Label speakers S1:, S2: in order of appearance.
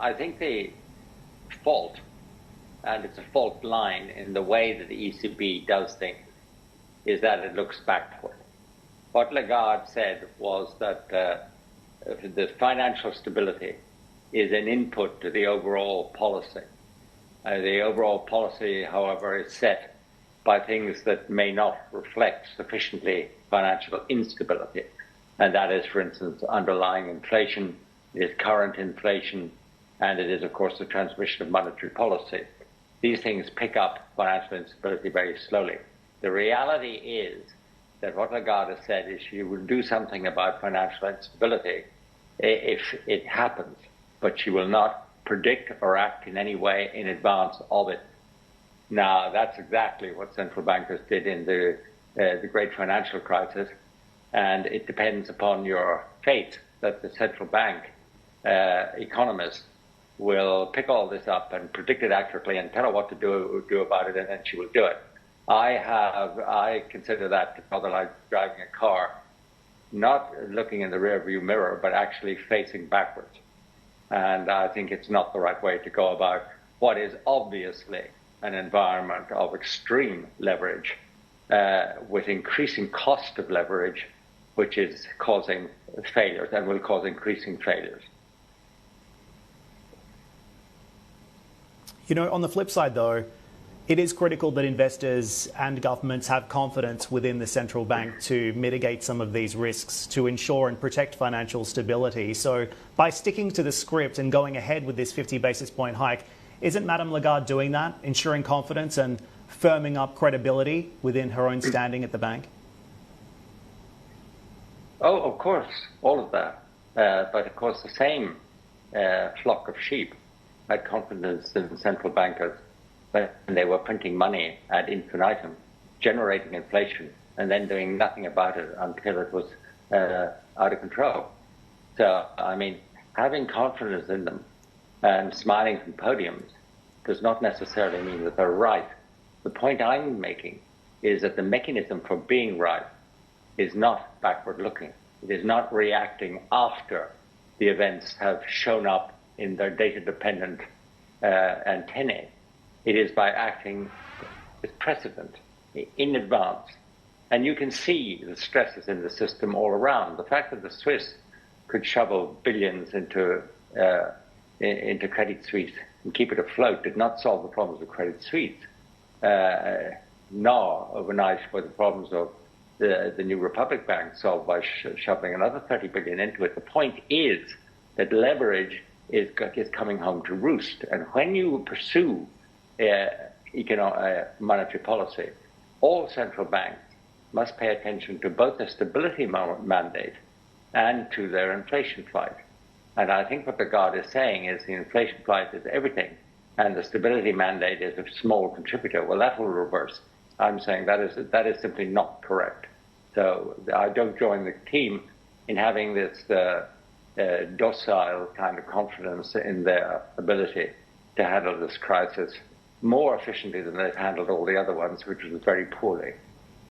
S1: I think the fault, and it's a fault line in the way that the ECB does things, is that it looks backward. What Lagarde said was that the financial stability is an input to the overall policy. The overall policy, however, is set by things that may not reflect sufficiently financial instability. And that is, for instance, underlying inflation, it is current inflation, and it is, of course, the transmission of monetary policy. These things pick up financial instability very slowly. The reality is that what Lagarde has said is she will do something about financial instability if it happens, but she will not predict or act in any way in advance of it. Now, that's exactly what central bankers did in the great financial crisis, and it depends upon your faith that the central bank economists will pick all this up and predict it accurately and tell her what to do about it, and then she will do it. I consider that rather like driving a car, not looking in the rearview mirror, but actually facing backwards. And I think it's not the right way to go about what is obviously an environment of extreme leverage, with increasing cost of leverage, which is causing failures and will cause increasing failures.
S2: You know, on the flip side, though, it is critical that investors and governments have confidence within the central bank to mitigate some of these risks, to ensure and protect financial stability. So by sticking to the script and going ahead with this 50 basis point hike, isn't Madame Lagarde doing that, ensuring confidence and firming up credibility within her own standing at the bank?
S1: Oh, of course, all of that. But of course, the same flock of sheep had confidence in the central bankers when they were printing money ad infinitum, generating inflation, and then doing nothing about it until it was out of control. So, I mean, having confidence in them and smiling from podiums does not necessarily mean that they're right. The point I'm making is that the mechanism for being right is not backward-looking. It is not reacting after the events have shown up in their data-dependent antennae. It is by acting with precedent in advance. And you can see the stresses in the system all around. The fact that the Swiss could shovel billions into Credit Suisse and keep it afloat did not solve the problems of Credit Suisse, nor overnight were the problems of the New Republic Bank solved by shoveling another 30 billion into it. The point is that leverage is coming home to roost. And when you pursue monetary policy, all central banks must pay attention to both the stability mandate and to their inflation fight. And I think what Lagarde is saying is the inflation fight is everything, and the stability mandate is a small contributor. Well, that will reverse. I'm saying that is simply not correct. So I don't join the team in having this docile kind of confidence in their ability to handle this crisis more efficiently than they've handled all the other ones, which was very poorly.